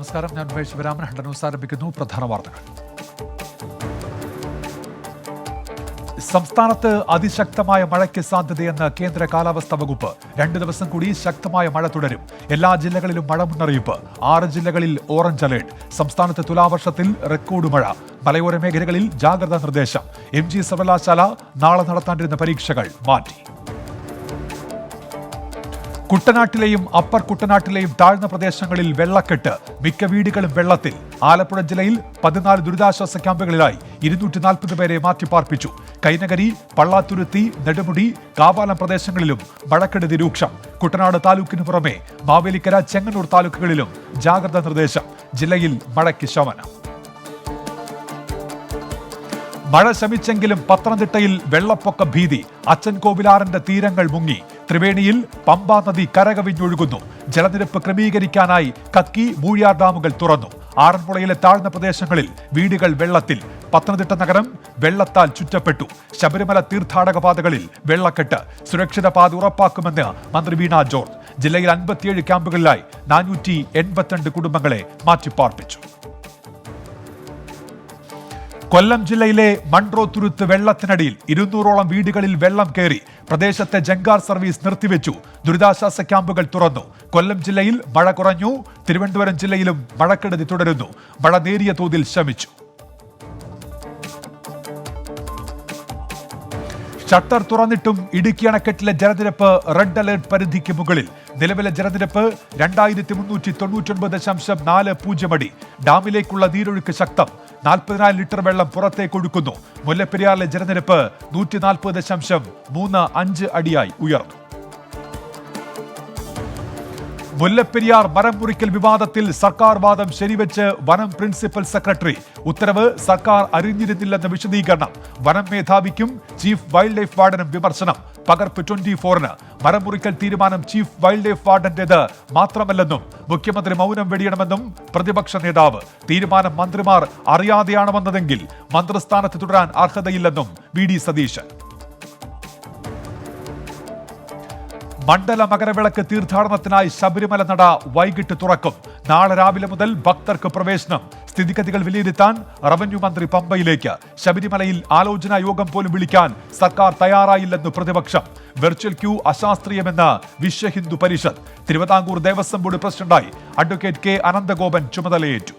നമസ്കാരം, ഞാൻ Umesh Sivaraman. Hunt news ആരംഭിക്കുന്നു. പ്രധാന വാർത്തകൾ. സംസ്ഥാനത്ത് അതിശക്തമായ മഴയ്ക്ക് സാധ്യതയെന്ന് കേന്ദ്ര കാലാവസ്ഥാ വകുപ്പ്. 2 ദിവസം കൂടി ശക്തമായ മഴ തുടരും. എല്ലാ ജില്ലകളിലും മഴ മുന്നറിയിപ്പ്. 6 ജില്ലകളിൽ ഓറഞ്ച് അലേർട്ട്. സംസ്ഥാനത്ത് തുലാവർഷത്തിൽ റെക്കോർഡ് മഴ. മലയോര മേഖലകളിൽ ജാഗ്രതാ നിർദ്ദേശം. MG സർവകലാശാല നാളെ നടത്താനിരുന്ന പരീക്ഷകൾ മാറ്റി. കുട്ടനാട്ടിലെയും അപ്പർ കുട്ടനാട്ടിലെയും താഴ്ന്ന പ്രദേശങ്ങളിൽ വെള്ളക്കെട്ട്. മിക്ക വീടുകളും വെള്ളത്തിൽ. ആലപ്പുഴ ജില്ലയിൽ 14 ദുരിതാശ്വാസ ക്യാമ്പുകളിലായി 240 പേരെ മാറ്റിപ്പാർപ്പിച്ചു. കൈനകരി, പള്ളാത്തുരുത്തി, നെടുമുടി, കാവാലം പ്രദേശങ്ങളിലും മഴക്കെടുതി രൂക്ഷം. കുട്ടനാട് താലൂക്കിന് പുറമെ മാവേലിക്കര, ചെങ്ങന്നൂർ താലൂക്കുകളിലും ജാഗ്രതാ നിർദ്ദേശം. ജില്ലയിൽ മഴയ്ക്ക് ശമനം. മഴ ശമിച്ചെങ്കിലും പത്തനംതിട്ടയിൽ വെള്ളപ്പൊക്ക ഭീതി. അച്ചൻകോവിലാറിന്റെ തീരങ്ങൾ മുങ്ങി. ത്രിവേണിയിൽ പമ്പാ നദി കരകവിഞ്ഞൊഴുകുന്നു. ജലനിരപ്പ് ക്രമീകരിക്കാനായി കക്കി, മൂഴിയാർ ഡാമുകൾ തുറന്നു. ആറന്മുളയിലെ താഴ്ന്ന പ്രദേശങ്ങളിൽ വീടുകൾ വെള്ളത്തിൽ. പത്തനംതിട്ട നഗരം വെള്ളത്താൽ ചുറ്റപ്പെട്ടു. ശബരിമല തീർത്ഥാടക പാതകളിൽ വെള്ളക്കെട്ട്. സുരക്ഷിത പാത ഉറപ്പാക്കുമെന്ന് മന്ത്രി വീണ ജോർജ്. ജില്ലയിൽ 57 ക്യാമ്പുകളിലായി 482 കുടുംബങ്ങളെ മാറ്റിപ്പാർപ്പിച്ചു. കൊല്ലം ജില്ലയിലെ മൺട്രോത്തുരുത്ത് വെള്ളത്തിനടിയിൽ 200ഓളം വീടുകളിൽ വെള്ളം കയറി. പ്രദേശത്തെ ജങ്കാർ സർവീസ് നിർത്തിവെച്ചു. ദുരിതാശ്വാസ ക്യാമ്പുകൾ തുറന്നു. കൊല്ലം ജില്ലയിൽ മഴ കുറഞ്ഞു. തിരുവനന്തപുരം ജില്ലയിലും മഴക്കെടുതി തുടരുന്നു. മഴ നേരിയ തോതിൽ ശമിച്ചു. ഷട്ടർ തുറന്നിട്ടും ഇടുക്കി അണക്കെട്ടിലെ ജലനിരപ്പ് റെഡ് അലേർട്ട് പരിധിക്ക് മുകളിൽ. നിലവിലെ ജലനിരപ്പ് 2399.40 അടി. ഡാമിലേക്കുള്ള നീരൊഴുക്ക് ശക്തം. 40,000 ലിറ്റർ വെള്ളം പുറത്തേക്ക് ഒഴുക്കുന്നു. മുല്ലപ്പെരിയാറിലെ ജലനിരപ്പ് 140.35 അടിയായി ഉയർന്നു. മുല്ലപ്പെരിയാർ മരം മുറിക്കൽ വിവാദത്തിൽ സർക്കാർ വാദം ശരിവെച്ച് വനം പ്രിൻസിപ്പൽ സെക്രട്ടറി. ഉത്തരവ് സർക്കാർ അറിഞ്ഞിരുന്നില്ലെന്ന വിശദീകരണം. വനം മേധാവിക്കും ചീഫ് വൈൽഡ് ലൈഫ് വാർഡനും വിമർശനം. പകർപ്പ് 24-ന്. മരം മുറിക്കൽ തീരുമാനം ചീഫ് വൈൽഡ് ലൈഫ് വാർഡന്റേത് മാത്രമല്ലെന്നും മുഖ്യമന്ത്രി മൗനം വെടിയണമെന്നും പ്രതിപക്ഷ നേതാവ്. തീരുമാനം മന്ത്രിമാർ അറിയാതെയാണ് വന്നതെങ്കിൽ മന്ത്രിസ്ഥാനത്ത് തുടരാൻ അർഹതയില്ലെന്നും VD സതീശൻ. മണ്ഡല മകരവിളക്ക് തീർത്ഥാടനത്തിനായി ശബരിമല നട വൈകിട്ട് തുറക്കും. നാളെ രാവിലെ മുതൽ ഭക്തർക്ക് പ്രവേശനം. സ്ഥിതിഗതികൾ വിലയിരുത്താൻ റവന്യൂ മന്ത്രി പമ്പയിലേക്ക്. ശബരിമലയിൽ ആലോചനാ യോഗം പോലും വിളിക്കാൻ സർക്കാർ തയ്യാറായില്ലെന്ന് പ്രതിപക്ഷം. Virtual queue അശാസ്ത്രീയമെന്ന് Vishwa Hindu Parishad. Thiruvithamkoor Devaswom board പ്രസിഡന്റായി അഡ്വക്കേറ്റ് K അനന്തഗോപൻ ചുമതലയേറ്റു.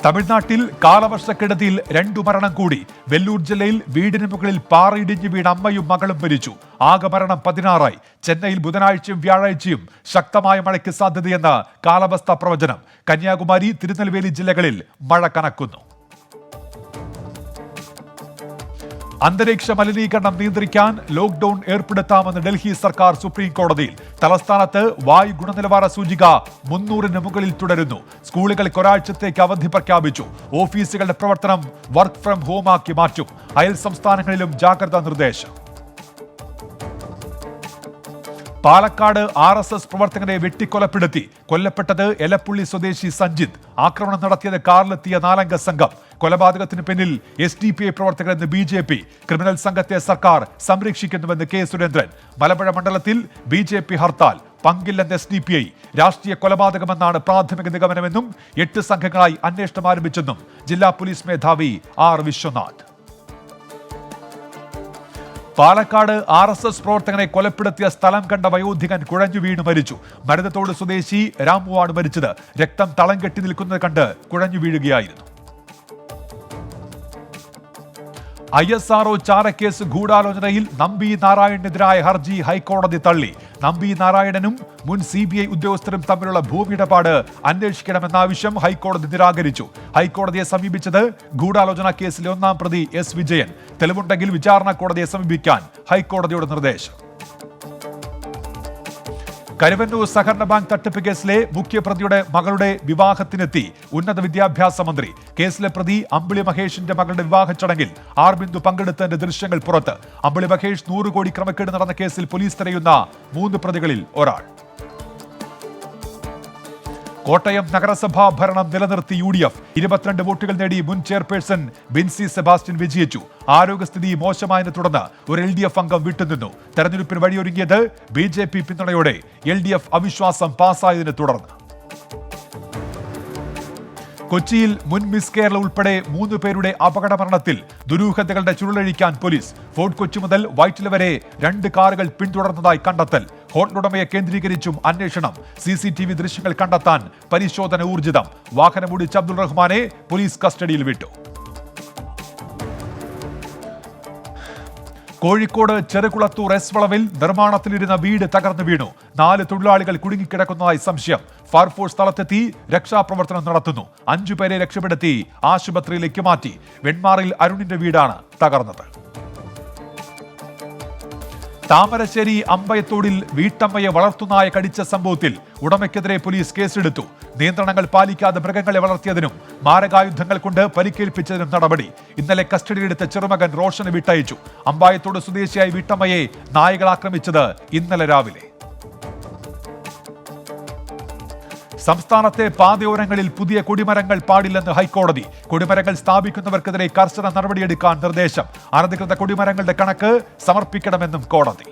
തമിഴ്നാട്ടിൽ കാലവർഷക്കെടുതിയിൽ 2 മരണം കൂടി. വെല്ലൂർ ജില്ലയിൽ വീടിന് മുകളിൽ പാറയിടിഞ്ഞു വീണ് അമ്മയും മകളും മരിച്ചു. ആകെ മരണം 16 ആയി. ചെന്നൈയിൽ ബുധനാഴ്ചയും വ്യാഴാഴ്ചയും ശക്തമായ മഴയ്ക്ക് സാധ്യതയെന്ന് കാലാവസ്ഥാ പ്രവചനം. കന്യാകുമാരി, തിരുനെൽവേലി ജില്ലകളിൽ മഴ കനക്കുന്നു. അന്തരീക്ഷ മലിനീകരണം നിയന്ത്രിക്കാൻ ലോക്ഡൌൺ ഏർപ്പെടുത്താമെന്ന് ഡൽഹി സർക്കാർ സുപ്രീം കോടതിയിൽ. തലസ്ഥാനത്ത് വായു ഗുണനിലവാര സൂചിക 300-ന് മുകളിൽ തുടരുന്നു. സ്കൂളുകൾക്ക് ഒരാഴ്ചത്തേക്ക് അവധി പ്രഖ്യാപിച്ചു. ഓഫീസുകളുടെ പ്രവർത്തനം വർക്ക് ഫ്രം ഹോമാക്കി മാറ്റും. അയൽ സംസ്ഥാനങ്ങളിലും ജാഗ്രതാ നിർദ്ദേശം. പാലക്കാട് RSS പ്രവർത്തകനെ വെട്ടിക്കൊലപ്പെടുത്തി. കൊല്ലപ്പെട്ടത് എലപ്പുള്ളി സ്വദേശി സഞ്ജിത്ത്. ആക്രമണം നടത്തിയത് കാറിലെത്തിയ 4-അംഗ സംഘം. കൊലപാതകത്തിന് പിന്നിൽ SDPI പ്രവർത്തകരെന്ന് BJP. ക്രിമിനൽ സംഘത്തെ സർക്കാർ സംരക്ഷിക്കുന്നുവെന്ന് K സുരേന്ദ്രൻ. മലമ്പുഴ മണ്ഡലത്തിൽ BJP ഹർത്താൽ. പങ്കില്ലെന്ന് SDPI. രാഷ്ട്രീയ കൊലപാതകമെന്നാണ് പ്രാഥമിക നിഗമനമെന്നും 8 സംഘങ്ങളായി അന്വേഷണം ആരംഭിച്ചെന്നും ജില്ലാ പോലീസ് മേധാവി R വിശ്വനാഥ്. പാലക്കാട് RSS പ്രവർത്തകനെ കൊലപ്പെടുത്തിയ സ്ഥലം കണ്ട വയോധികൻ കുഴഞ്ഞു വീണ് മരിച്ചു. മരുതത്തോട് സ്വദേശി രാമുവാണ് മരിച്ചത്. രക്തം തളം കെട്ടി നിൽക്കുന്നത് കണ്ട് കുഴഞ്ഞു വീഴുകയായിരുന്നു. ISRO ചാരക്കേസ് ഗൂഢാലോചനയിൽ നമ്പി നാരായണനെതിരായ ഹർജി ഹൈക്കോടതി തള്ളി. നമ്പി നാരായണനും മുൻ CBI ഉദ്യോഗസ്ഥരും തമ്മിലുള്ള ഭൂമിയിടപാട് അന്വേഷിക്കണമെന്ന ആവശ്യം ഹൈക്കോടതി നിരാകരിച്ചു. ഹൈക്കോടതിയെ സമീപിച്ചത് ഗൂഢാലോചന കേസിലെ 1-ാം പ്രതി S വിജയൻ. തെളിവുണ്ടെങ്കിൽ വിചാരണ കോടതിയെ സമീപിക്കാൻ ഹൈക്കോടതിയുടെ നിർദ്ദേശം. കരുവന്നൂർ സഹകരണ ബാങ്ക് തട്ടിപ്പ് കേസിലെ മുഖ്യപ്രതിയുടെ മകളുടെ വിവാഹത്തിനെത്തി ഉന്നത വിദ്യാഭ്യാസ മന്ത്രി. കേസിലെ പ്രതി അമ്പിളി മഹേഷിന്റെ മകളുടെ വിവാഹ ചടങ്ങിൽ R ബിന്ദു പങ്കെടുത്തതിന്റെ ദൃശ്യങ്ങൾ പുറത്ത്. അമ്പിളി മഹേഷ് 100 കോടി ക്രമക്കേട് നടന്ന കേസിൽ പോലീസ് തിരയുന്ന 3 പ്രതികളിൽ ഒരാൾ. കോട്ടയം നഗരസഭാ ഭരണം നിലനിർത്തി UDF 22 വോട്ടുകൾ നേടി മുൻ ചെയർപേഴ്സൺ ബിൻസി സെബാസ്റ്റ്യൻ വിജയിച്ചു. ആരോഗ്യസ്ഥിതി മോശമായതിനെ തുടർന്ന് ഒരു LDF അംഗം വിട്ടുനിന്നു. തെരഞ്ഞെടുപ്പിന് വഴിയൊരുങ്ങിയത് BJP പിന്തുണയോടെ. LDF അവിശ്വാസം പാസായതിനെ തുടർന്ന്. കൊച്ചിയിൽ മുൻ മിസ് കേരള ഉൾപ്പെടെ 3 പേരുടെ അപകട മരണത്തിൽ ദുരൂഹതകളുടെ ചുരുളഴിക്കാൻ പോലീസ്. ഫോർട്ട് കൊച്ചി മുതൽ വൈറ്റില വരെ 2 കാറുകൾ പിന്തുടർന്നതായി കണ്ടെത്തൽ. ഹോട്ടലുടമയെ കേന്ദ്രീകരിച്ചും അന്വേഷണം. CCTV ദൃശ്യങ്ങൾ കണ്ടെത്താൻ പരിശോധന ഊർജിതം. വാഹനമോടിച്ച അബ്ദുൾ റഹ്മാനെ പോലീസ് കസ്റ്റഡിയിൽ വിട്ടു. കോഴിക്കോട് ചെറുകുളത്തൂർ എസ് വളവിൽ നിർമ്മാണത്തിലിരുന്ന വീട് തകർന്നു വീണു. 4 തൊഴിലാളികൾ കുടുങ്ങിക്കിടക്കുന്നതായി സംശയം. ഫയർഫോഴ്സ് സ്ഥലത്തെത്തി രക്ഷാപ്രവർത്തനം നടത്തുന്നു. 5 പേരെ രക്ഷപ്പെടുത്തി ആശുപത്രിയിലേക്ക് മാറ്റി. വെൺമാറിൽ അരുണിന്റെ വീടാണ് തകർന്നത്. താമരശ്ശേരി അമ്പയത്തോടിൽ വീട്ടമ്മയെ വളർത്തുനായ കടിച്ച സംഭവത്തിൽ ഉടമയ്ക്കെതിരെ പോലീസ് കേസെടുത്തു. നിയന്ത്രണങ്ങൾ പാലിക്കാതെ മൃഗങ്ങളെ വളർത്തിയതിനും മാരകായുധങ്ങൾ കൊണ്ട് പരിക്കേൽപ്പിച്ചതിനും നടപടി. ഇന്നലെ കസ്റ്റഡിയിലെടുത്ത ചെറുമകൻ റോഷന് വിട്ടയച്ചു. അമ്പായത്തോട് സ്വദേശിയായ വീട്ടമ്മയെ നായകൾ ആക്രമിച്ചത് ഇന്നലെ രാവിലെ. സംസ്ഥാനത്തെ പാതയോരങ്ങളിൽ പുതിയ കൊടിമരങ്ങൾ പാടില്ലെന്ന് ഹൈക്കോടതി. കൊടിമരങ്ങൾ സ്ഥാപിക്കുന്നവർക്കെതിരെ കർശന നടപടിയെടുക്കാൻ നിർദ്ദേശം. അനധികൃത കൊടിമരങ്ങളുടെ കണക്ക് സമർപ്പിക്കണമെന്നും കോടതി.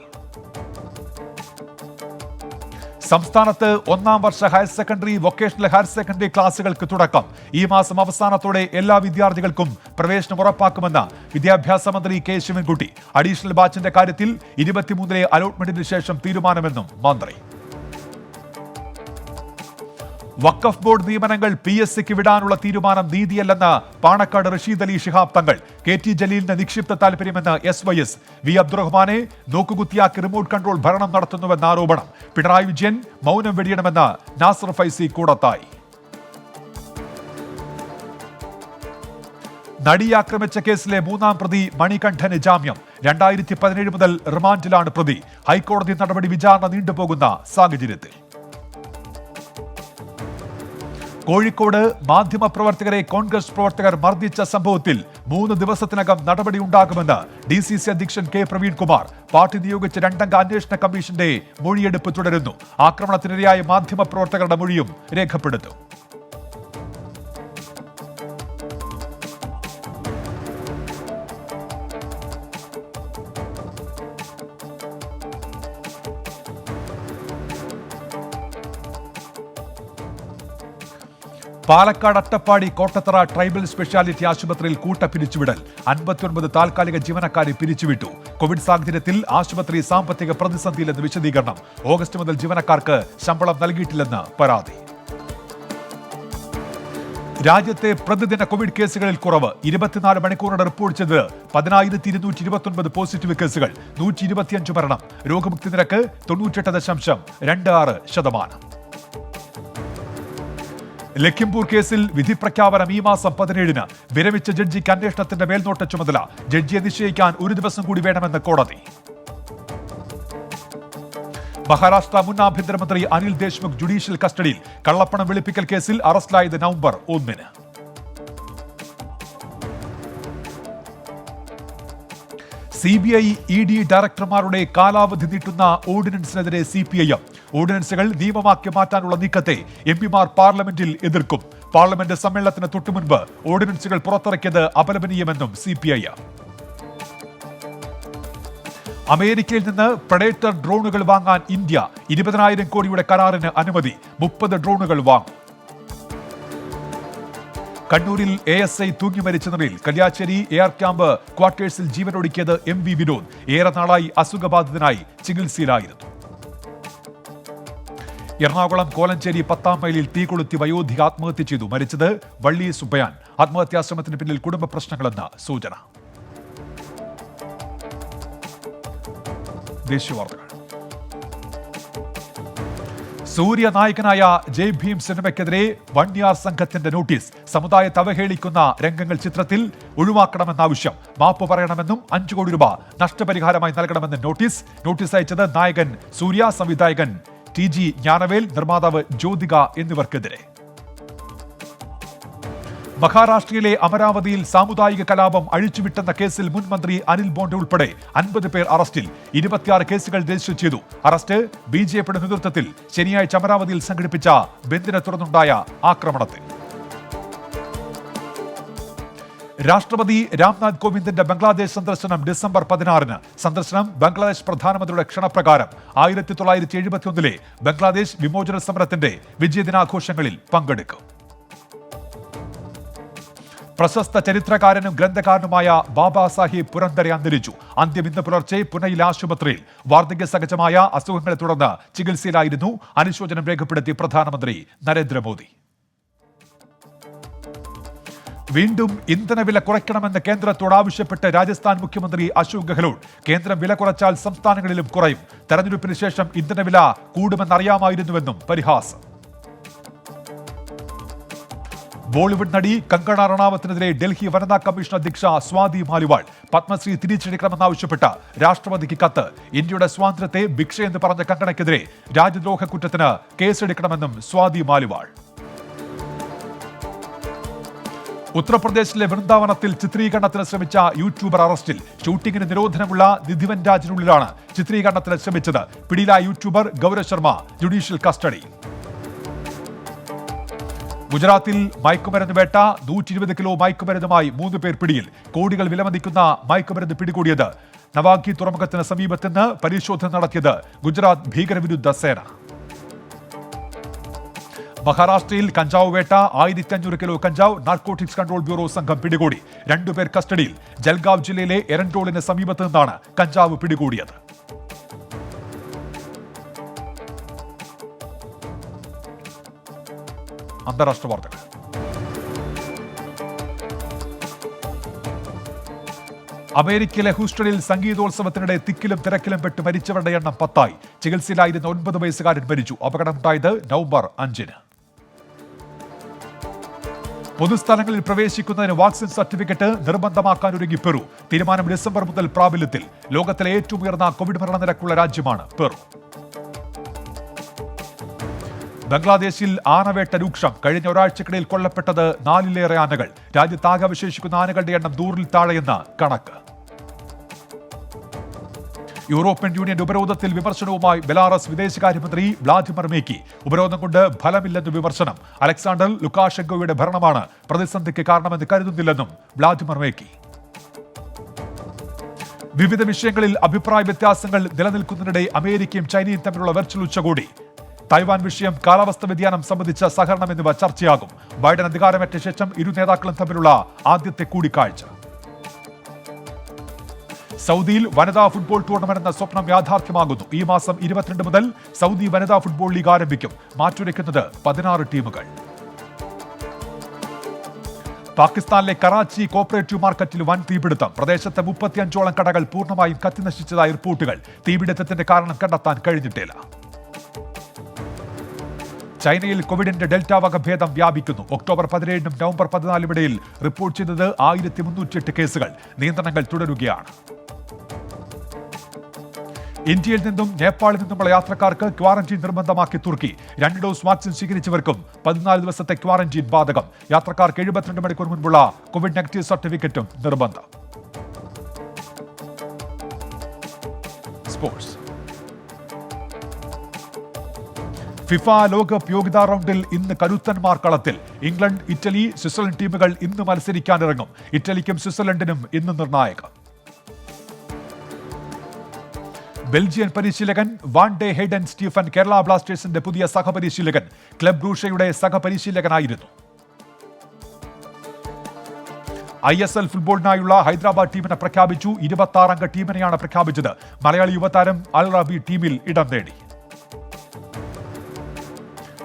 സംസ്ഥാനത്ത് 1-ാം വർഷ higher secondary, vocational higher secondary ക്ലാസുകൾക്ക് തുടക്കം. ഈ മാസം അവസാനത്തോടെ എല്ലാ വിദ്യാർത്ഥികൾക്കും പ്രവേശനം ഉറപ്പാക്കുമെന്ന് വിദ്യാഭ്യാസ മന്ത്രി K. ശിവൻകുട്ടി. അഡീഷണൽ ബാച്ചിന്റെ കാര്യത്തിൽ 23 അലോട്ട്മെന്റിന് ശേഷം തീരുമാനമെന്നും മന്ത്രി. വഖഫ് ബോർഡ് നിയമനങ്ങൾ PSCക്ക് വിടാനുള്ള തീരുമാനം നീതിയല്ലെന്ന് പാണക്കാട് റഷീദ് അലി ശിഹാബ് തങ്ങൾ. KT ജലീലിന് നിക്ഷിപ്ത താൽപര്യമെന്ന് SYS. V. അബ്ദുറഹ്മാനെ നോക്കുകുത്തിയാക്കി റിമോട്ട് കൺട്രോൾ ഭരണം നടത്തുന്നുവെന്ന ആരോപണം. പിണറായി വിജയൻ മൗനം വെടിയണമെന്ന് നാസർ ഫൈസി കൂടത്തായി. നടിയെ ആക്രമിച്ച കേസിലെ 3-ാം പ്രതി മണികണ്ഠന് ജാമ്യം. 2017 മുതൽ റിമാൻഡിലാണ് പ്രതി. ഹൈക്കോടതി നടപടി വിചാരണ നീണ്ടുപോകുന്ന സാഹചര്യത്തിൽ. കോഴിക്കോട് മാധ്യമപ്രവർത്തകരെ കോൺഗ്രസ് പ്രവർത്തകർ മർദ്ദിച്ച സംഭവത്തിൽ 3 ദിവസത്തിനകം നടപടിയുണ്ടാകുമെന്ന് DCC അധ്യക്ഷൻ K. പ്രവീൺകുമാർ. പാർട്ടി നിയോഗിച്ച 2-അംഗ അന്വേഷണ കമ്മീഷന്റെ മൊഴിയെടുപ്പ് തുടരുന്നു. ആക്രമണത്തിനിരയായ മാധ്യമപ്രവർത്തകരുടെ മൊഴിയും രേഖപ്പെടുത്തും. പാലക്കാട് അട്ടപ്പാടി കോട്ടത്തറ ട്രൈബൽ സ്പെഷ്യാലിറ്റി ആശുപത്രിയിൽ കൂട്ടപ്പിരിച്ചുവിടൽ. 59 താൽക്കാലിക ജീവനക്കാരെ പിരിച്ചുവിട്ടു. കോവിഡ് സാഹചര്യത്തിൽ ആശുപത്രി സാമ്പത്തിക പ്രതിസന്ധിയിലെന്ന് വിശദീകരണം. ഓഗസ്റ്റ് മുതൽ ജീവനക്കാർക്ക് ശമ്പളം നൽകിയിട്ടില്ലെന്ന് പരാതി. രാജ്യത്തെ പ്രതിദിന കോവിഡ് കേസുകളിൽ കുറവ്. 24 മണിക്കൂറിനിടെ റിപ്പോർട്ട് ചെയ്തത് 10,229 പോസിറ്റീവ് കേസുകൾ, 125 മരണം. രോഗമുക്തി നിരക്ക് 98.26%. ലഖിംപൂർ കേസിൽ വിധി പ്രഖ്യാപനം ഈ മാസം 17-ന്. വിരമിച്ച ജഡ്ജിക്ക് അന്വേഷണത്തിന്റെ മേൽനോട്ട ചുമതല. ജഡ്ജിയെ നിശ്ചയിക്കാൻ 1 ദിവസം കൂടി വേണമെന്ന് കോടതി. മഹാരാഷ്ട്ര മുൻ ആഭ്യന്തരമന്ത്രി അനിൽ ദേശ്മുഖ് ജുഡീഷ്യൽ കസ്റ്റഡിയിൽ. കള്ളപ്പണം വെളുപ്പിക്കൽ കേസിൽ അറസ്റ്റിലായത് നവംബർ 1-ന്. CBI ED ഡയറക്ടർമാരുടെ കാലാവധി നീട്ടുന്ന ഓർഡിനൻസിനെതിരെ CPIM. ഓർഡിനൻസുകൾ നിയമമാക്കി മാറ്റാനുള്ള നീക്കത്തെ MP-മാർ പാർലമെന്റിൽ എതിർക്കും. പാർലമെന്റ് സമ്മേളനത്തിന് തൊട്ടുമുൻപ് ഓർഡിനൻസുകൾ പുറത്തിറക്കിയത് അപലപനീയമെന്നും CPIM. അമേരിക്കയിൽ നിന്ന് പ്രഡേറ്റർ ഡ്രോണുകൾ വാങ്ങാൻ ഇന്ത്യ. 20,000 കോടിയുടെ കരാറിന് അനുമതി. 30 ഡ്രോണുകൾ വാങ്ങും. കണ്ണൂരിൽ ASI തൂങ്ങി മരിച്ച നിലയിൽ. കല്യാശ്ശേരി എയർ ക്യാമ്പ് ക്വാർട്ടേഴ്സിൽ ജീവനൊടുക്കിയത് MV വിനോദ്. ഏറെ നാളായി അസുഖബാധിതനായി ചികിത്സയിലായിരുന്നു. എറണാകുളം കോലഞ്ചേരി 10-ാം മൈലിൽ തീ കൊളുത്തി വയോധിക ആത്മഹത്യ ചെയ്തു. മരിച്ചത് വള്ളി സുബയാൻ. ആത്മഹത്യാശ്രമത്തിന് പിന്നിൽ കുടുംബ പ്രശ്നങ്ങളെന്ന് സൂചന. ദേശീയവാർത്തകൾ. സൂര്യ നായകനായ ജയ് ഭീം സിനിമയ്ക്കെതിരെ വണ്യാർ സംഘത്തിന്റെ നോട്ടീസ്. സമുദായത്തെ അവഹേളിക്കുന്ന രംഗങ്ങൾ ചിത്രത്തിൽ ഒഴിവാക്കണമെന്ന ആവശ്യം. മാപ്പ് പറയണമെന്നും 5 കോടി രൂപ നഷ്ടപരിഹാരമായി നൽകണമെന്ന് നോട്ടീസ് അയച്ചത് നായകൻ സൂര്യ, സംവിധായകൻ TG ജ്ഞാനവേൽ, നിർമ്മാതാവ് ജ്യോതിക എന്നിവർക്കെതിരെ. മഹാരാഷ്ട്രയിലെ അമരാവതിയിൽ സാമുദായിക കലാപം അഴിച്ചുവിട്ടെന്ന കേസിൽ മുൻ മന്ത്രി അനിൽ ബോണ്ടെ ഉൾപ്പെടെ 50 പേർ അറസ്റ്റിൽ. 26 കേസുകൾ രജിസ്റ്റർ ചെയ്തു. അറസ്റ്റ് ബിജെപിയുടെ നേതൃത്വത്തിൽ ശനിയാഴ്ച അമരാവതിയിൽ സംഘടിപ്പിച്ച ബന്ദിനെ തുടർന്നുണ്ടായ ആക്രമണത്തിൽ. രാഷ്ട്രപതി രാംനാഥ് കോവിന്ദിന്റെ ബംഗ്ലാദേശ് സന്ദർശനം ഡിസംബർ 16-ന്. സന്ദർശനം ബംഗ്ലാദേശ് പ്രധാനമന്ത്രിയുടെ ക്ഷണപ്രകാരം 1971-ലെ ബംഗ്ലാദേശ് വിമോചന സമരത്തിന്റെ വിജയദിനാഘോഷങ്ങളിൽ പങ്കെടുക്കും. പ്രശസ്ത ചരിത്രകാരനും ഗ്രന്ഥകാരനുമായ ബാബാ സാഹിബ് പുരന്ദരെ അന്തരിച്ചു. അന്ത്യം ഇന്ന് പുലർച്ചെ പുനെയിലെ ആശുപത്രിയിൽ. വാർദ്ധക്യ സഹജമായ അസുഖങ്ങളെ തുടർന്ന് ചികിത്സയിലായിരുന്നു. അനുശോചനം രേഖപ്പെടുത്തി പ്രധാനമന്ത്രി നരേന്ദ്രമോദി. വീണ്ടും ഇന്ധനവില കുറയ്ക്കണമെന്ന് കേന്ദ്രത്തോട് ആവശ്യപ്പെട്ട് രാജസ്ഥാൻ മുഖ്യമന്ത്രി അശോക് ഗെഹ്ലോട്ട്. കേന്ദ്രം വില കുറച്ചാൽ സംസ്ഥാനങ്ങളിലും കുറയും. തെരഞ്ഞെടുപ്പിന് ശേഷം ഇന്ധനവില കൂടുമെന്നറിയാമായിരുന്നുവെന്നും പരിഹാസം. ബോളിവുഡ് നടി കങ്കണ റണാവത്തിനെതിരെ ഡൽഹി വനിതാ കമ്മീഷൻ അധ്യക്ഷ സ്വാതി മാലിവാൾ പത്മശ്രീ തിരിച്ചടിക്കണമെന്നാവശ്യപ്പെട്ട് രാഷ്ട്രപതിക്ക് കത്ത്. ഇന്ത്യയുടെ സ്വാതന്ത്ര്യത്തെ ഭിക്ഷയെന്ന് പറഞ്ഞ കങ്കണയ്ക്കെതിരെ രാജ്യദ്രോഹ കുറ്റത്തിന് കേസെടുക്കണമെന്നും സ്വാതി മാലിവാൾ. ഉത്തർപ്രദേശിലെ വൃന്ദാവനത്തിൽ ചിത്രീകരണത്തിന് ശ്രമിച്ച യൂട്യൂബർ അറസ്റ്റിൽ. ഷൂട്ടിംഗിന് നിരോധനമുള്ള നിധിവൻ രാജിനുള്ളിലാണ് ചിത്രീകരണത്തിന് ശ്രമിച്ചത്. പിടിയിലായ YouTuber Gaurav Sharma judicial custody. ഗുജറാത്തിൽ മയക്കുമരുന്ന് വേട്ട. 120 കിലോ മയക്കുമരുന്നുമായി 3 പേർ പിടിയിൽ. കോടികൾ വിലമതിക്കുന്ന മയക്കുമരുന്ന് പിടികൂടിയത്. നവാഗി തുറമുഖത്തിന് സമീപത്ത് നിന്ന് പരിശോധന നടത്തിയത് ഗുജറാത്ത് ഭീകരവിരുദ്ധ സേന. മഹാരാഷ്ട്രയിൽ കഞ്ചാവ് വേട്ട. 1500 കിലോ കഞ്ചാവ് നാർക്കോട്ടിക്സ് കൺട്രോൾ ബ്യൂറോ സംഘം പിടികൂടി. 2 പേർ കസ്റ്റഡിയിൽ. ജൽഗാവ് ജില്ലയിലെ എരൻടോളിന് സമീപത്ത് നിന്നാണ് കഞ്ചാവ് പിടികൂടിയത്. അന്താരാഷ്ട്ര വാർത്തകൾ. അമേരിക്കയിലെ ഹൂസ്റ്റണിൽ സംഗീതോത്സവത്തിനിടെ തിക്കിലും തിരക്കിലും പെട്ട് മരിച്ചവരുടെ എണ്ണം 10 ചികിത്സയിലായിരുന്ന 9 വയസ്സുകാരൻ മരിച്ചു. അപകടമുണ്ടായത് നവംബർ 5-ന്. പൊതുസ്ഥലങ്ങളിൽ പ്രവേശിക്കുന്നതിന് വാക്സിൻ സർട്ടിഫിക്കറ്റ് നിർബന്ധമാക്കാൻ ഒരുങ്ങി പെറു. തീരുമാനം ഡിസംബർ മുതൽ പ്രാബല്യത്തിൽ. ലോകത്തിലെ ഏറ്റവും ഉയർന്ന കോവിഡ് മരണനിരക്കുള്ള രാജ്യമാണ് പെറു. ബംഗ്ലാദേശിൽ ആനവേട്ട രൂക്ഷം. കഴിഞ്ഞ ഒരാഴ്ചക്കിടയിൽ കൊല്ലപ്പെട്ടത് 4-ലേറെ ആനകൾ. രാജ്യത്താകെ അവശേഷിക്കുന്ന ആനകളുടെ എണ്ണം 100-ൽ താഴെയെന്ന് കണക്ക്. യൂറോപ്യൻ യൂണിയൻ ഉപരോധത്തിൽ വിമർശനവുമായി ബെലാറസ് വിദേശകാര്യമന്ത്രി വ്ളാദിമിർ മേക്കി. ഉപരോധം കൊണ്ട് ഫലമില്ലെന്ന് വിമർശനം. അലക്സാണ്ടർ ലുക്കാഷെങ്കോയുടെ ഭരണമാണ് പ്രതിസന്ധിക്ക് കാരണമെന്ന് കരുതുന്നില്ലെന്നും വ്ളാദിമിർ മേക്കി. വിവിധ വിഷയങ്ങളിൽ അഭിപ്രായ വ്യത്യാസങ്ങൾ നിലനിൽക്കുന്നതിനിടെ അമേരിക്കയും ചൈനയും തമ്മിലുള്ള വെർച്വൽ ഉച്ചകോടി. തായ്വാൻ വിഷയം, കാലാവസ്ഥാ വ്യതിയാനം സംബന്ധിച്ച സഹകരണം എന്നിവ ചർച്ചയാകും. ബൈഡൻ അധികാരമേറ്റ ശേഷം ഇരു നേതാക്കളും തമ്മിലുള്ള ആദ്യത്തെ കൂടിക്കാഴ്ച. സൗദിയിൽ വനിതാ ഫുട്ബോൾ ടൂർണമെന്റ് എന്ന സ്വപ്നം യാഥാർത്ഥ്യമാകുന്നു. ഈ മാസം 22 മുതൽ സൗദി വനിതാ ഫുട്ബോൾ ലീഗ് ആരംഭിക്കും. മാറ്റുരയ്ക്കുന്നത് 16 ടീമുകൾ. പാകിസ്ഥാനിലെ കറാച്ചി കോപ്പറേറ്റീവ് മാർക്കറ്റിൽ വൻ തീപിടുത്തം. പ്രദേശത്തെ 35ഓളം കടകൾ പൂർണ്ണമായും കത്തിനശിച്ചതായി റിപ്പോർട്ടുകൾ. തീപിടുത്തത്തിന്റെ കാരണം കണ്ടെത്താൻ കഴിഞ്ഞിട്ടില്ല. ചൈനയിൽ കോവിഡിന്റെ ഡെൽറ്റ വകഭേദം വ്യാപിക്കുന്നു. ഒക്ടോബർ 17-നും നവംബർ 14-നും ഇടയിൽ റിപ്പോർട്ട് ചെയ്തത് 1308 കേസുകൾ. നിയന്ത്രണങ്ങൾ തുടരുകയാണ്. ഇന്ത്യയിൽ നിന്നും നേപ്പാളിൽ നിന്നുമുള്ള യാത്രക്കാർക്ക് ക്വാറന്റീൻ നിർബന്ധമാക്കി തുർക്കി. 2 ഡോസ് വാക്സിൻ സ്വീകരിച്ചവർക്കും 14 ദിവസത്തെ ക്വാറന്റീൻ ബാധകം. യാത്രക്കാർക്ക് 72 മണിക്കൂർ മുൻപുള്ള കോവിഡ് നെഗറ്റീവ് സർട്ടിഫിക്കറ്റും നിർബന്ധം. സ്പോർട്സ്. ഫിഫ ലോകകപ്പ് യോഗ്യതാ റൗണ്ടിൽ ഇന്ന് കരുത്തന്മാർ കളത്തിൽ. ഇംഗ്ലണ്ട്, ഇറ്റലി, സ്വിറ്റ്സർലൻഡ് ടീമുകൾ ഇന്ന് മത്സരിക്കാനിറങ്ങും. ഇറ്റലിക്കും സ്വിറ്റ്സർലൻഡിനും ഇന്ന് നിർണായകം. ബെൽജിയൻ പരിശീലകൻ വാൻ ഡെ ഹെയ്ഡൻ സ്റ്റീഫൻ കേരള ബ്ലാസ്റ്റേഴ്സിന്റെ പുതിയ സഹപരിശീലകൻ. ക്ലബ് ബ്രൂഷയുടെ സഹപരിശീലകനായിരുന്നു. ISL ഫുട്ബോളിനായുള്ള ഹൈദരാബാദ് ടീമിനെ പ്രഖ്യാപിച്ചു. 26 അംഗ ടീമിനെയാണ് പ്രഖ്യാപിച്ചത്. മലയാളി യുവതാരം അൽ റബി ടീമിൽ ഇടം നേടി.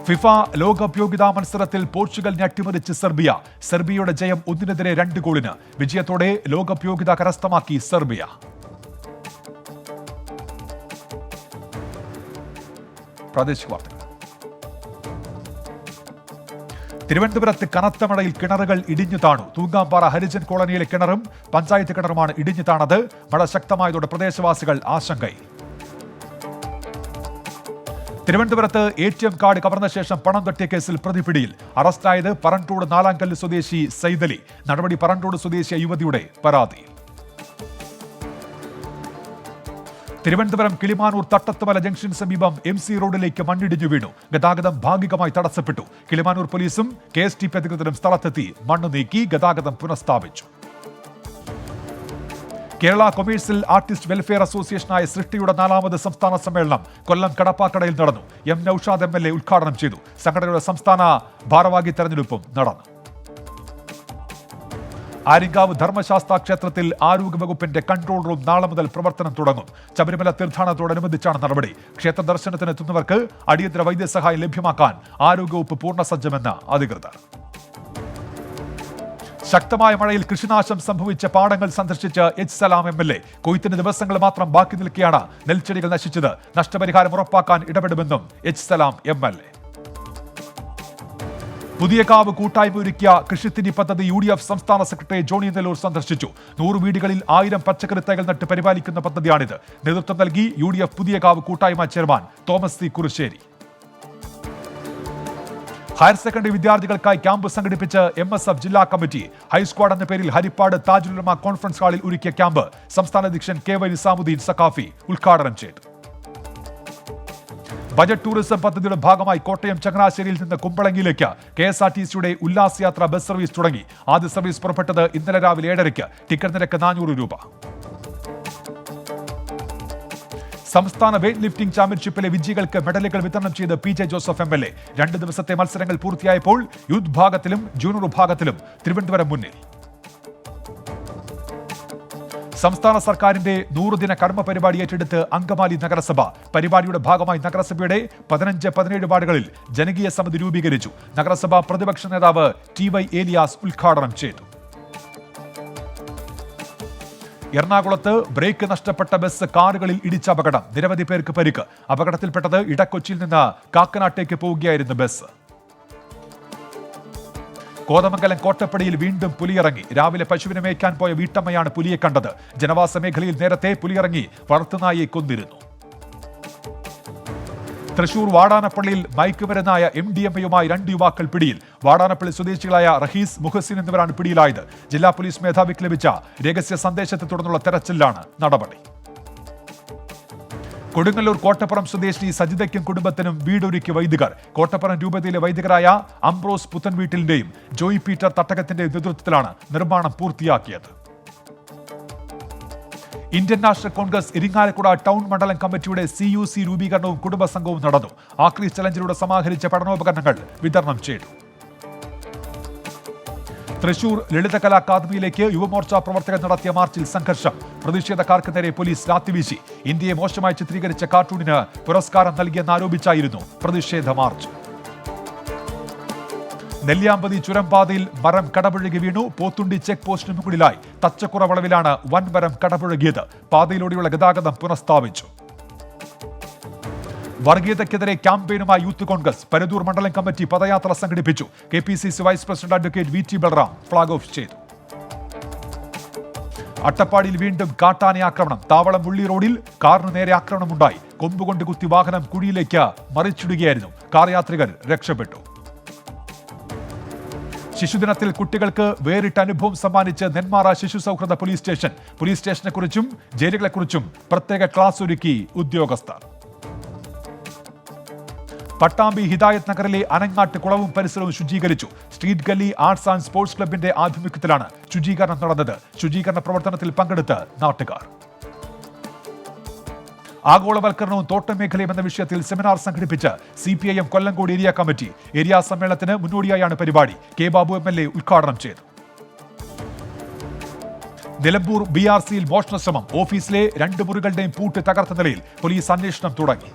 ഫിഫ ലോകകപ്പ് യോഗ്യതാ മത്സരത്തിൽ പോർച്ചുഗലിനെ അട്ടിമറിച്ച് സെർബിയ. സെർബിയയുടെ ജയം 1-നെതിരെ 2 ഗോളിന്. വിജയത്തോടെ ലോകകപ്പ് യോഗ്യത കരസ്ഥമാക്കി സെർബിയ. പ്രാദേശിക വാർത്തകൾ. തിരുവനന്തപുരത്ത് കനത്ത മഴയിൽ കിണറുകൾ ഇടിഞ്ഞു താണു. തൂങ്ങാമ്പാറ ഹരിജൻ കോളനിയിലെ കിണറും പഞ്ചായത്ത് കിണറുമാണ് ഇടിഞ്ഞു താണത്. മഴ ശക്തമായതോടെ പ്രദേശവാസികൾ ആശങ്കയിൽ. തിരുവനന്തപുരത്ത് ATM കാർഡ് കവർന്ന ശേഷം പണം തട്ടിയ കേസിൽ പ്രതി പിടിയിൽ. അറസ്റ്റായത് പറണ്ടോട് നാലാങ്കല്ല് സ്വദേശി സൈദലി. നടപടി പറണ്ടോട് സ്വദേശി യുവതിയുടെ പരാതി. തിരുവനന്തപുരം കിളിമാനൂർ തട്ടത്തുമല ജംഗ്ഷന് സമീപം MC റോഡിലേക്ക് മണ്ണിടിഞ്ഞു വീണു. ഗതാഗതം ഭാഗികമായി തടസ്സപ്പെട്ടു. കിളിമാനൂർ പോലീസും KSTP അധികൃതരും സ്ഥലത്തെത്തി മണ്ണ് നീക്കി ഗതാഗതം പുനഃസ്ഥാപിച്ചു. കേരള കൊമേഴ്സ്യൽ ആർട്ടിസ്റ്റ് വെൽഫെയർ അസോസിയേഷനായ സൃഷ്ടിയുടെ 4ാമത് സംസ്ഥാന സമ്മേളനം കൊല്ലം കടപ്പാക്കടയിൽ നടന്നു. M നൌഷാദ് MLA ഉദ്ഘാടനം ചെയ്തു. സംഘടനയുടെ സംസ്ഥാന ഭാരവാഹി തെരഞ്ഞെടുപ്പും നടന്നു. ആര്യങ്കാവ് ധർമ്മശാസ്ത്ര ക്ഷേത്രത്തിൽ ആരോഗ്യവകുപ്പിന്റെ കൺട്രോൾ റൂം നാളെ മുതൽ പ്രവർത്തനം തുടങ്ങും. ശബരിമല തീർത്ഥാടനത്തോടനുബന്ധിച്ചാണ് നടപടി. ക്ഷേത്ര ദർശനത്തിനെത്തുന്നവർക്ക് അടിയന്തര വൈദ്യസഹായം ലഭ്യമാക്കാൻ ആരോഗ്യവകുപ്പ് പൂർണ്ണസജ്ജമെന്ന് അധികൃതർ. ശക്തമായ മഴയിൽ കൃഷിനാശം സംഭവിച്ച പാടങ്ങൾ സന്ദർശിച്ച് H സലാം MLA. കൊയ്ത്തിന് ദിവസങ്ങൾ മാത്രം ബാക്കി നിൽക്കെയാണ് നെൽച്ചെടികൾ നശിച്ചത്. നഷ്ടപരിഹാരം ഉറപ്പാക്കാൻ ഇടപെടുമെന്നും H സലാം MLA. പുതിയകാവ് കൂട്ടായ്മ ഒരുക്കിയ കൃഷിത്തിരി പദ്ധതി UDF സംസ്ഥാന സെക്രട്ടറി ജോണി നെല്ലൂർ സന്ദർശിച്ചു. 100 വീടുകളിൽ 1000 പച്ചക്കറി തൈകൾ നട്ട് പരിപാലിക്കുന്ന പദ്ധതിയാണിത്. നേതൃത്വം നൽകി UDF പുതിയകാവ് കൂട്ടായ്മ chairman Thomas C Kurussery. Higher secondary വിദ്യാർത്ഥികൾക്കായി ക്യാമ്പ് സംഘടിപ്പിച്ച് MSF ജില്ലാ കമ്മിറ്റി. ഹൈസ്ക്വാഡ് എന്ന പേരിൽ ഹരിപ്പാട് താജുൽ ഉലമ കോൺഫറൻസ് ഹാളിൽ ഒരുക്കിയ ക്യാമ്പ് സംസ്ഥാന അധ്യക്ഷൻ KY നിസാമുദ്ദീൻ സഖാഫി ഉദ്ഘാടനം ചെയ്തു. ബജറ്റ് ടൂറിസം പദ്ധതിയുടെ ഭാഗമായി കോട്ടയം ചങ്ങനാശ്ശേരിയിൽ നിന്ന് കുമ്പളങ്ങിയിലേക്ക് KSRTCയുടെ ഉല്ലാസയാത്ര ബസ് സർവീസ് തുടങ്ങി. ആദ്യ സർവീസ് പുറപ്പെട്ടത് ഇന്നലെ രാവിലെ 7:30. ടിക്കറ്റ് നിരക്ക് 400 രൂപ. സംസ്ഥാന വെയ്റ്റ് ലിഫ്റ്റിംഗ് ചാമ്പ്യൻഷിപ്പിലെ വിജയികൾക്ക് മെഡലുകൾ വിതരണം ചെയ്ത് PJ ജോസഫ് MLA. 2 ദിവസത്തെ മത്സരങ്ങൾ പൂർത്തിയായപ്പോൾ യൂത്ത് വിഭാഗത്തിലും ജൂനിയർ വിഭാഗത്തിലും തിരുവനന്തപുരം മുന്നിൽ. സംസ്ഥാന സർക്കാരിന്റെ 100 ദിന കർമ്മ പരിപാടി ഏറ്റെടുത്ത് അങ്കമാലി നഗരസഭ. പരിപാടിയുടെ ഭാഗമായി നഗരസഭയുടെ 15-17 വാർഡുകളിൽ ജനകീയ സമിതി രൂപീകരിച്ചു. നഗരസഭ പ്രതിപക്ഷ നേതാവ് TY ഏലിയാസ് ഉദ്ഘാടനം ചെയ്തു. എറണാകുളത്ത് ബ്രേക്ക് നഷ്ടപ്പെട്ട ബസ് കാറുകളിൽ ഇടിച്ച അപകടം. നിരവധി പേർക്ക് പരിക്ക്. അപകടത്തിൽപ്പെട്ടത് ഇടക്കൊച്ചിയിൽ നിന്ന് കാക്കനാട്ടേക്ക് പോവുകയായിരുന്നു ബസ്. കോതമംഗലം കോട്ടപ്പടിയിൽ വീണ്ടും പുലിയിറങ്ങി. രാവിലെ പശുവിനെ മേയ്ക്കാൻ പോയ വീട്ടമ്മയാണ് പുലിയെ കണ്ടത്. ജനവാസ മേഖലയിൽ നേരത്തെ പുലിയിറങ്ങി വളർത്തുനായെ കൊന്നിരുന്നു. തൃശൂർ വാടാനപ്പള്ളിയിൽ മയക്കുമരുന്നായ MDMAയുമായി 2 യുവാക്കൾ പിടിയിൽ. വാടാനപ്പള്ളി സ്വദേശികളായ റഹീസ്, മുഹസിൻ എന്നിവരാണ് പിടിയിലായത്. ജില്ലാ പോലീസ് മേധാവിക്ക് ലഭിച്ച രഹസ്യ സന്ദേശത്തെ തുടർന്നുള്ള തെരച്ചിലാണ് നടപടി. കൊടുങ്ങല്ലൂർ കോട്ടപ്പുറം സ്വദേശി സജിതയ്ക്കും കുടുംബത്തിനും വീടൊരുക്കി വൈദികർ. കോട്ടപ്പുറം രൂപതയിലെ വൈദികരായ അംബ്രോസ് പുത്തൻവീട്ടിലിന്റെയും ജോയ് പീറ്റർ തട്ടകത്തിന്റെയും നേതൃത്വത്തിലാണ് നിർമ്മാണം പൂർത്തിയാക്കിയത്. Indian national Congress Irinjalakuda town മണ്ഡലം കമ്മിറ്റിയുടെ CUC രൂപീകരണവും കുടുംബസംഘവും നടന്നു. ആക്രീസ് ചലഞ്ചിലൂടെ സമാഹരിച്ച പഠനോപകരണങ്ങൾ വിതരണം ചെയ്തു. തൃശൂർ ലളിതകലാ അക്കാദമിയിലേക്ക് യുവമോർച്ച പ്രവർത്തകർ നടത്തിയ മാർച്ചിൽ സംഘർഷം. പ്രതിഷേധക്കാർക്ക് നേരെ പോലീസ് ലാത്തിവീശി. ഇന്ത്യയെ മോശമായി ചിത്രീകരിച്ച കാർട്ടൂണിന് പുരസ്കാരം നൽകിയെന്നാരോപിച്ചായിരുന്നു പ്രതിഷേധ മാർച്ച്. നെല്ലിയാമ്പതി ചുരംപാതയിൽ മരം കടപുഴകി വീണു. പോത്തുണ്ടി ചെക്ക് പോസ്റ്റിന് മുകളിലായി തച്ചക്കുറ വളവിലാണ് വൻമരം കടപുഴകിയത്. പാതയിലൂടെയുള്ള ഗതാഗതം പുനഃസ്ഥാപിച്ചു. വർഗീയതയ്ക്കെതിരെ ക്യാമ്പയിനുമായി യൂത്ത് കോൺഗ്രസ്. പരദൂർ മണ്ഡലം കമ്മിറ്റി പദയാത്ര സംഘടിപ്പിച്ചു. KPCC vice president advocate VT Balram flag off ചെയ്തു. അട്ടപ്പാടിയിൽ വീണ്ടും കാട്ടാന ആക്രമണം. താവളം ഉള്ളി റോഡിൽ കാറിന് നേരെ ആക്രമണമുണ്ടായി. കൊമ്പുകൊണ്ട് കുത്തി വാഹനം കുഴിയിലേക്ക് മറിച്ചിടുകയായിരുന്നു. കാർ യാത്രികർ രക്ഷപ്പെട്ടു. ശിശുദിനത്തിൽ കുട്ടികൾക്ക് വേറിട്ട അനുഭവം സമ്മാനിച്ച് നെന്മാറ ശിശു സൗഹൃദ പോലീസ് സ്റ്റേഷൻ. പോലീസ് സ്റ്റേഷനെക്കുറിച്ചും ജയിലുകളെക്കുറിച്ചും പ്രത്യേക ക്ലാസ് ഒരുക്കി ഉദ്യോഗസ്ഥർ. പട്ടാമ്പി ഹിദായത്ത് നഗറിലെ അനങ്ങാട്ട് കുളവും പരിസരവും ശുചീകരിച്ചു. Street gully arts and sports ക്ലബിന്റെ ആഭിമുഖ്യത്തിലാണ് ശുചീകരണം നടന്നത്. ശുചീകരണ പ്രവർത്തനത്തിൽ പങ്കെടുത്ത് നാട്ടുകാർ. ആഗോളവൽക്കരണവും തോട്ടം മേഖലയും എന്ന വിഷയത്തിൽ സെമിനാർ സംഘടിപ്പിച്ച് CPIM Kollengode area committee. Area സമ്മേളനത്തിന് മുന്നോടിയായാണ് പരിപാടി. K ബാബു MLA ഉദ്ഘാടനം ചെയ്തു. നിലമ്പൂർ BRCയിൽ മോഷണശ്രമം. ഓഫീസിലെ 2 മുറികളുടെയും പൂട്ട് തകർത്ത നിലയിൽ. പോലീസ് അന്വേഷണം തുടങ്ങി.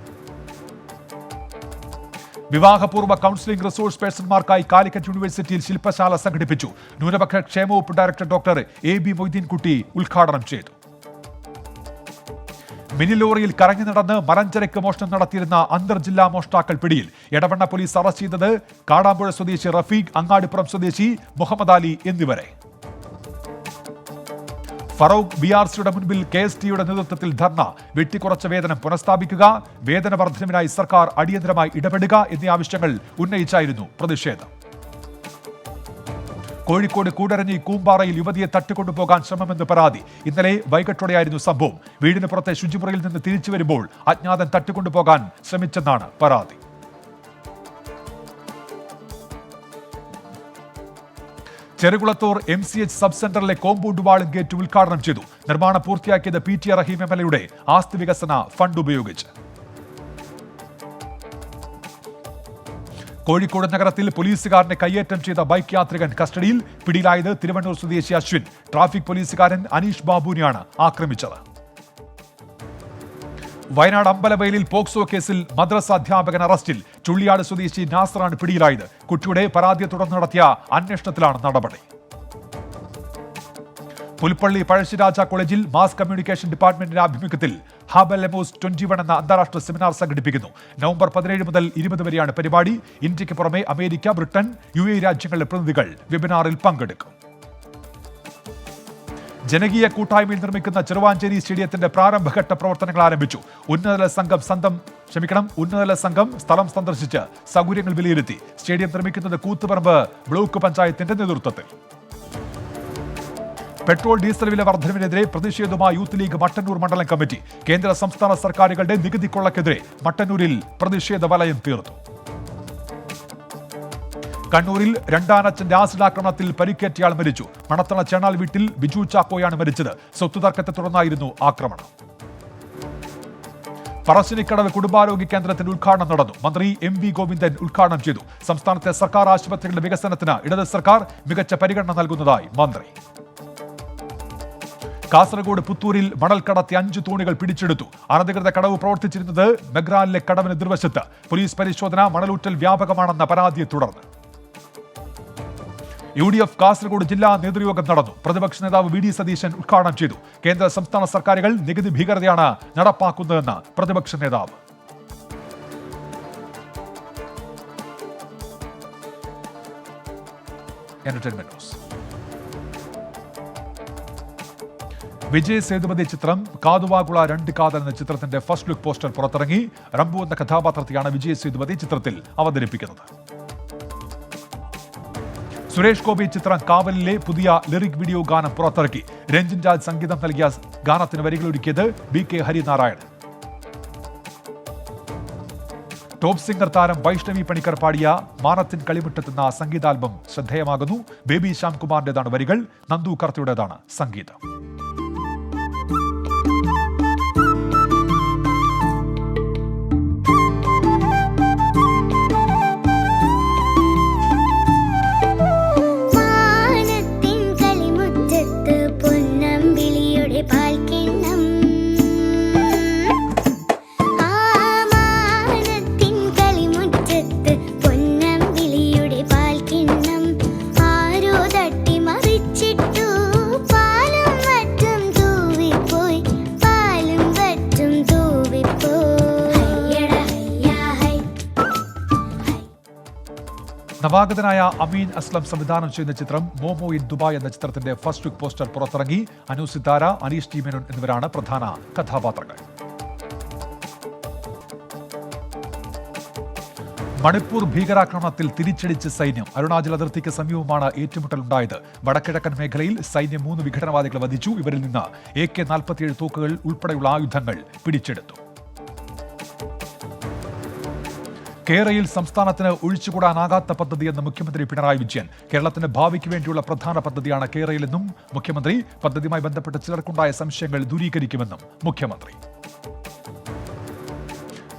വിവാഹപൂർവ്വ കൗൺസിലിംഗ് റിസോഴ്സ് പേഴ്സൺമാർക്കായി കാലിക്കറ്റ് യൂണിവേഴ്സിറ്റിയിൽ ശില്പശാല സംഘടിപ്പിച്ചു. ന്യൂനപക്ഷ ക്ഷേമവകുപ്പ് ഡയറക്ടർ ഡോക്ടർ AB മൊയ്തീൻകുട്ടി ഉദ്ഘാടനം ചെയ്തു. മിനി ലോറിയിൽ കറങ്ങി നടന്ന് മലഞ്ചരക്ക് മോഷണം നടത്തിയിരുന്ന അന്തർജില്ലാ മോഷ്ടാക്കൾ പിടിയിൽ. എടവണ്ണ പോലീസ് അറസ്റ്റ് ചെയ്തത് കാടാമ്പുഴ സ്വദേശി റഫീഖ്, അങ്ങാടിപ്പുറം സ്വദേശി മുഹമ്മദ് അലി എന്നിവരെ. ഫറൂഖ് BRCയുടെ മുൻപിൽ KSTയുടെ നേതൃത്വത്തിൽ ധർണ. വെട്ടിക്കുറച്ച വേതനം പുനഃസ്ഥാപിക്കുക, വേതന വർധനവിനായി സർക്കാർ അടിയന്തരമായി ഇടപെടുക എന്നീ ആവശ്യങ്ങൾ ഉന്നയിച്ചായിരുന്നു പ്രതിഷേധം. കോഴിക്കോട് കൂടരഞ്ഞി കൂമ്പാറയിൽ യുവതിയെ തട്ടിക്കൊണ്ടുപോകാൻ ശ്രമമെന്ന് പരാതി. ഇന്നലെ വൈകിട്ടോടെയായിരുന്നു സംഭവം. വീടിന് പുറത്തെ ശുചിമുറിയിൽ നിന്ന് തിരിച്ചു വരുമ്പോൾ അജ്ഞാതൻ തട്ടിക്കൊണ്ടുപോകാൻ ശ്രമിച്ചെന്നാണ് പരാതി. ചെറുകുളത്തൂർ MCH സബ് സെന്ററിലെ കോമ്പൗണ്ട് വാളും ഗേറ്റ് ഉദ്ഘാടനം ചെയ്തു. നിർമ്മാണം പൂർത്തിയാക്കിയത് PT റഹീം MLAയുടെ ആസ്തി വികസന ഫണ്ട് ഉപയോഗിച്ച്. കോഴിക്കോട് നഗരത്തിൽ പോലീസുകാരനെ കയ്യേറ്റം ചെയ്ത ബൈക്ക് യാത്രികൻ കസ്റ്റഡിയിൽ. പിടിയിലായത് തിരുവണ്ണൂർ സ്വദേശി അശ്വിൻ. ട്രാഫിക് പോലീസുകാരൻ അനീഷ് ബാബുവിനെയാണ് ആക്രമിച്ചത്. വയനാട് അമ്പലവയലിൽ പോക്സോ കേസിൽ മദ്രസ അധ്യാപകൻ അറസ്റ്റിൽ. ചുള്ളിയാട് സ്വദേശി നാസറാണ് പിടിയിലായത്. കുട്ടിയുടെ പരാതിയെ തുടർന്ന് നടത്തിയ അന്വേഷണത്തിലാണ് നടപടി. പുൽപ്പള്ളി പഴശ്ശിരാജ കോളേജിൽ മാസ് കമ്മ്യൂണിക്കേഷൻ ഡിപ്പാർട്ട്മെന്റിന്റെ ആഭിമുഖ്യത്തിൽ ഹാബൽ ലെമോസ് 21 എന്ന അന്താരാഷ്ട്ര സെമിനാർ സംഘടിപ്പിക്കുന്നു. നവംബർ 17 മുതൽ 20 വരെയാണ് പരിപാടി. ഇന്ത്യക്ക് പുറമെ അമേരിക്ക, ബ്രിട്ടൻ, UAE രാജ്യങ്ങളിലെ പ്രതിനിധികൾ വെബിനാറിൽ പങ്കെടുക്കും. ജനകീയ കൂട്ടായ്മയിൽ നിർമ്മിക്കുന്ന ചെറുവാഞ്ചേരി സ്റ്റേഡിയത്തിന്റെ പ്രാരംഭഘട്ട പ്രവർത്തനങ്ങൾ ആരംഭിച്ചു. ഉന്നതതല സംഘം സ്ഥലം സന്ദർശിച്ച് സൗകര്യങ്ങൾ വിലയിരുത്തി. സ്റ്റേഡിയം നിർമ്മിക്കുന്നത് കൂത്തുപറമ്പ് ബ്ലോക്ക് പഞ്ചായത്തിന്റെ നേതൃത്വത്തിൽ. പെട്രോൾ ഡീസൽ വില വർധനവിനെതിരെ പ്രതിഷേധവുമായി യൂത്ത് ലീഗ് മട്ടന്നൂർ മണ്ഡലം കമ്മിറ്റി. കേന്ദ്ര സംസ്ഥാന സർക്കാരുകളുടെ നികുതി കൊള്ളക്കെതിരെ മട്ടന്നൂരിൽ പ്രതിഷേധ വലയം തീർത്തു. കണ്ണൂരിൽ രണ്ടാനച്ചന്റെ ആസിഡാക്രമണത്തിൽ പരിക്കേറ്റയാൾ മരിച്ചു. മണത്തണ ചേണാൽ വീട്ടിൽ ബിജു ചാക്കോയാണ് മരിച്ചത്. സ്വത്ത് തർക്കത്തെ തുടർന്നായിരുന്നു ആക്രമണം. പറശ്ശിനിക്കടവ് കുടുംബാരോഗ്യ കേന്ദ്രത്തിന്റെ ഉദ്ഘാടനം നടന്നു. മന്ത്രി MV ഗോവിന്ദൻ ഉദ്ഘാടനം ചെയ്തു. സംസ്ഥാനത്തെ സർക്കാർ ആശുപത്രികളുടെ വികസനത്തിന് ഇടത് സർക്കാർ മികച്ച പരിഗണന നൽകുന്നതായി മന്ത്രി. കാസർഗോഡ് പുത്തൂരിൽ മണൽ കടത്തി 5 തോണികൾ പിടിച്ചെടുത്തു. അനധികൃത കടവ് പ്രവർത്തിച്ചിരുന്നത് മെഗ്രാനിലെ കടവിന് എതിർവശത്ത്. പോലീസ് പരിശോധന. മണലൂറ്റൽ വ്യാപകമാണെന്ന പരാതിയെ തുടർന്ന് UDF കാസർഗോഡ് ജില്ലാ നേതൃയോഗം നടന്നു. പ്രതിപക്ഷ നേതാവ് VD സതീശൻ ഉദ്ഘാടനം ചെയ്തു. കേന്ദ്ര സംസ്ഥാന സർക്കാരുകൾ നികുതി ഭീകരതയാണ് നടപ്പാക്കുന്നതെന്ന് പ്രതിപക്ഷ നേതാവ്. വിജയ് സേതുപതി ചിത്രം കാതുവാകുള 2 കാതൽ എന്ന ചിത്രത്തിന്റെ ഫസ്റ്റ് ലുക്ക് പോസ്റ്റർ പുറത്തിറങ്ങി. റംബു എന്ന കഥാപാത്രത്തെയാണ് വിജയ് സേതുപതി ചിത്രത്തിൽ അവതരിപ്പിക്കുന്നത്. സുരേഷ് ഗോപി ചിത്രം കാവലിലെ പുതിയ ലിറിക് വീഡിയോ ഗാനം പുറത്തിറക്കി. രഞ്ജിൻ രാജ് സംഗീതം നൽകിയ ഗാനത്തിന് വരികളൊരുക്കിയത് BK ഹരിനാരായണൻ. ടോപ്പ് സിംഗർ താരം വൈഷ്ണവി പണിക്കർ പാടിയ മാനത്തിൻ കളിമുറ്റത്തെന്ന സംഗീതാൽബം ശ്രദ്ധേയമാകുന്നു. ബേബി ശ്യാംകുമാറിന്റേതാണ് വരികൾ. നന്ദു കർത്തിയുടേതാണ് സംഗീതം. നവാഗതനായ അമീൻ അസ്ലം സംവിധാനം ചെയ്യുന്ന ചിത്രം മോമോ ഇൻ ദുബായ് എന്ന ചിത്രത്തിന്റെ ഫസ്റ്റ് ലുക്ക് പോസ്റ്റർ പുറത്തിറങ്ങി. അനു സിത്താര, അനീഷ് ടി മേനോൻ എന്നിവരാണ് പ്രധാന കഥാപാത്രങ്ങൾ. മണിപ്പൂർ ഭീകരാക്രമണത്തിൽ തിരിച്ചടിച്ച് സൈന്യം. അരുണാചൽ അതിർത്തിക്ക് സമീപമാണ് ഏറ്റുമുട്ടലുണ്ടായത്. വടക്കിഴക്കൻ മേഖലയിൽ സൈന്യം 3 വിഘടനവാദികളെ വധിച്ചു. ഇവരിൽ നിന്ന് AK-47 തോക്കുകൾ ഉൾപ്പെടെയുള്ള ആയുധങ്ങൾ പിടിച്ചെടുത്തു. കേരളയിൽ സംസ്ഥാനത്തിന് ഒഴിച്ചുകൂടാനാകാത്ത പദ്ധതിയെന്ന് മുഖ്യമന്ത്രി പിണറായി വിജയൻ. കേരളത്തിന്റെ ഭാവിക്ക് വേണ്ടിയുള്ള പ്രധാന പദ്ധതിയാണ് കേരളയിലെന്നും മുഖ്യമന്ത്രി. പദ്ധതിയുമായി ബന്ധപ്പെട്ട് ചിലർക്കുണ്ടായ സംശയങ്ങൾ ദൂരീകരിക്കുമെന്നും മുഖ്യമന്ത്രി.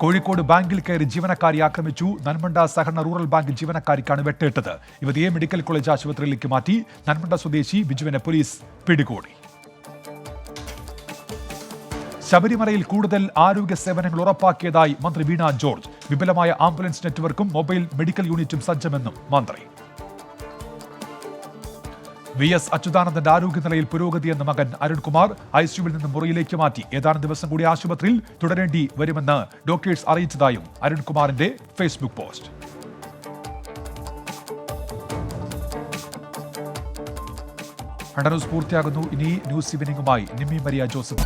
കോഴിക്കോട് ബാങ്കിൽ കയറി ജീവനക്കാരി ആക്രമിച്ചു. നന്മണ്ട സഹകരണ റൂറൽ ബാങ്ക് ജീവനക്കാരിക്കാണ് വെട്ടേറ്റത്. യുവതിയെ മെഡിക്കൽ കോളേജ് ആശുപത്രിയിലേക്ക് മാറ്റി. നന്മണ്ട സ്വദേശി ബിജുവിനെ പോലീസ് പിടികൂടി. ശബരിമലയിൽ കൂടുതൽ ആരോഗ്യ സേവനങ്ങൾ ഉറപ്പാക്കിയതായി മന്ത്രി വീണ ജോർജ്. വിപുലമായ ആംബുലൻസ് നെറ്റ്വർക്കും മൊബൈൽ മെഡിക്കൽ യൂണിറ്റും സജ്ജമെന്നും മന്ത്രി. VS അച്യുതാനന്ദന്റെ ആരോഗ്യനിലയിൽ പുരോഗതിയെന്ന മകൻ അരുൺകുമാർ ICUവിൽ നിന്ന് മുറിയിലേക്ക് മാറ്റി. ഏതാനും ദിവസം കൂടി ആശുപത്രിയിൽ തുടരേണ്ടി വരുമെന്ന് ഡോക്ടേഴ്സ് അറിയിച്ചതായും അരുൺകുമാറിന്റെ ഫേസ്ബുക്ക് പോസ്റ്റ്. ന്യൂസ് പൂർത്തിയാകുന്നു. ഇനി ന്യൂസ് ഈവനിംഗുമായി നിമ്മി മരിയ ജോസഫ്.